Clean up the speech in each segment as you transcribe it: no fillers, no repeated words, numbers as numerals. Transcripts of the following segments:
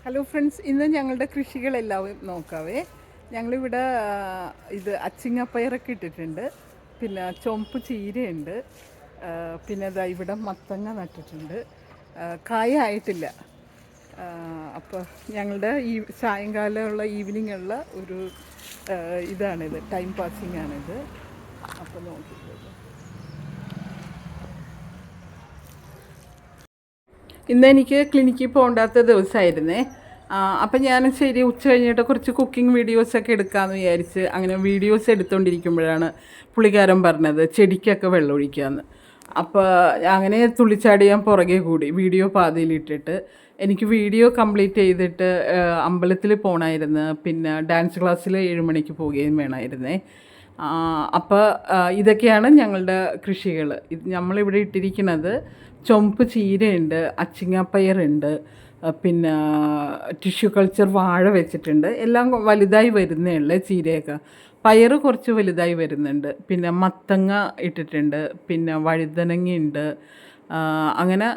Hello friends, ഇന്ന് ഞങ്ങളുടെ കൃഷികളെല്ലാം നോക്കാവേ. ഞങ്ങളിവിടെ ഇത് അച്ചിങ്ങപ്പയറൊക്കെ ഇട്ടിട്ടുണ്ട്, പിന്നെ ചുവപ്പ് ചീരയുണ്ട്, പിന്നെ ഇതാ ഇവിടെ മത്തങ്ങ നട്ടിട്ടുണ്ട്. കായ ആയിട്ടില്ല. അപ്പോൾ ഞങ്ങളുടെ ഈ സായങ്കാലമുള്ള ഈവനിങ്ങുള്ള ഒരു ഇതാണിത്, ടൈം പാസിംഗ് ആണിത്. അപ്പോൾ നോക്കിക്കോളൂ. ഇന്നെനിക്ക് ക്ലിനിക്കിൽ പോകണ്ടാത്ത ദിവസമായിരുന്നേ. അപ്പം ഞാൻ ശരി ഉച്ച കഴിഞ്ഞിട്ട് കുറച്ച് കുക്കിംഗ് വീഡിയോസൊക്കെ എടുക്കാമെന്ന് വിചാരിച്ച് അങ്ങനെ വീഡിയോസ് എടുത്തുകൊണ്ടിരിക്കുമ്പോഴാണ് പുള്ളിക്കാരൻ പറഞ്ഞത് ചെടിക്കൊക്കെ വെള്ളമൊഴിക്കാമെന്ന്. അപ്പോൾ അങ്ങനെ തുള്ളിച്ചാടി ഞാൻ പുറകെ കൂടി വീഡിയോ പാതിയിലിട്ടിട്ട് എനിക്ക് വീഡിയോ കംപ്ലീറ്റ് ചെയ്തിട്ട് അമ്പലത്തിൽ പോകണമായിരുന്നു. പിന്നെ ഡാൻസ് ക്ലാസ്സിൽ 7 മണിക്ക് പോവുകയും വേണമായിരുന്നേ. അപ്പോൾ ഇതൊക്കെയാണ് ഞങ്ങളുടെ കൃഷികൾ. നമ്മളിവിടെ ഇട്ടിരിക്കുന്നത് ചുവപ്പ് ചീരയുണ്ട്, അച്ചിങ്ങാപ്പയറുണ്ട്, പിന്നെ ടിഷ്യൂ കൾച്ചർ വാഴ വെച്ചിട്ടുണ്ട്. എല്ലാം വലുതായി വരുന്നേ ഉള്ളൂ. ചീരയൊക്കെ പയർ കുറച്ച് വലുതായി വരുന്നുണ്ട്. പിന്നെ മത്തങ്ങ ഇട്ടിട്ടുണ്ട്, പിന്നെ വഴുതനങ്ങയുണ്ട്. അങ്ങനെ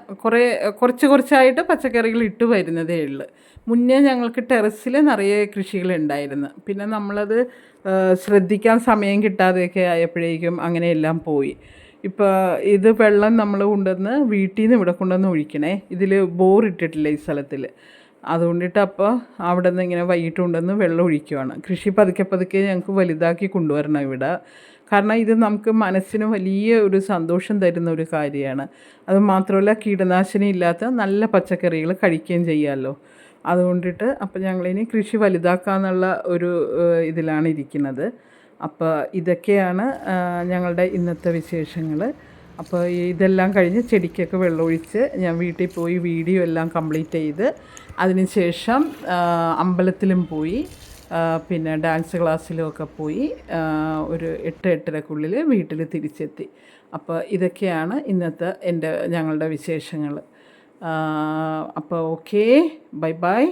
കുറച്ചായിട്ട് പച്ചക്കറികൾ ഇട്ട് വരുന്നതേ ഉള്ളൂ. മുന്നേ ഞങ്ങൾക്ക് ടെറസിൽ നിറയെ കൃഷികളുണ്ടായിരുന്നു. പിന്നെ നമ്മളത് ശ്രദ്ധിക്കാൻ സമയം കിട്ടാതെയൊക്കെ ആയപ്പോഴേക്കും അങ്ങനെയെല്ലാം പോയി. ഇപ്പോൾ ഇത് വെള്ളം നമ്മൾ കൊണ്ടുവന്ന് വീട്ടിൽ നിന്ന് ഇവിടെ കൊണ്ടുവന്ന് ഒഴിക്കണേ. ഇതിൽ ബോറിട്ടിട്ടില്ല ഈ സ്ഥലത്തിൽ. അതുകൊണ്ടിട്ട് അപ്പോൾ അവിടെ നിന്ന് ഇങ്ങനെ വൈകിട്ട് കൊണ്ടുവന്ന് വെള്ളം ഒഴിക്കുവാണ്. കൃഷി പതുക്കെ ഞങ്ങൾക്ക് വലുതാക്കി കൊണ്ടുവരണം ഇവിടെ. കാരണം ഇത് നമുക്ക് മനസ്സിന് വലിയ ഒരു സന്തോഷം തരുന്ന ഒരു കാര്യമാണ്. അത് മാത്രമല്ല കീടനാശിനി ഇല്ലാത്ത നല്ല പച്ചക്കറികൾ കഴിക്കുകയും ചെയ്യാമല്ലോ. അതുകൊണ്ടിട്ട് അപ്പോൾ ഞങ്ങളിനി കൃഷി വലുതാക്കാന്നുള്ള ഒരു ഇതിലാണ് ഇരിക്കുന്നത്. അപ്പോൾ ഇതൊക്കെയാണ് ഞങ്ങളുടെ ഇന്നത്തെ വിശേഷങ്ങൾ. അപ്പോൾ ഇതെല്ലാം കഴിഞ്ഞ് ചെടിക്കൊക്കെ വെള്ളമൊഴിച്ച് ഞാൻ വീട്ടിൽ പോയി വീഡിയോ എല്ലാം കംപ്ലീറ്റ് ചെയ്ത് അതിനുശേഷം അമ്പലത്തിലും പോയി, പിന്നെ ഡാൻസ് ക്ലാസ്സിലുമൊക്കെ പോയി ഒരു 8-8:30 വീട്ടിൽ തിരിച്ചെത്തി. അപ്പോൾ ഇതൊക്കെയാണ് ഇന്നത്തെ ഞങ്ങളുടെ വിശേഷങ്ങൾ. അപ്പോൾ ഓക്കേ, ബൈ ബൈ.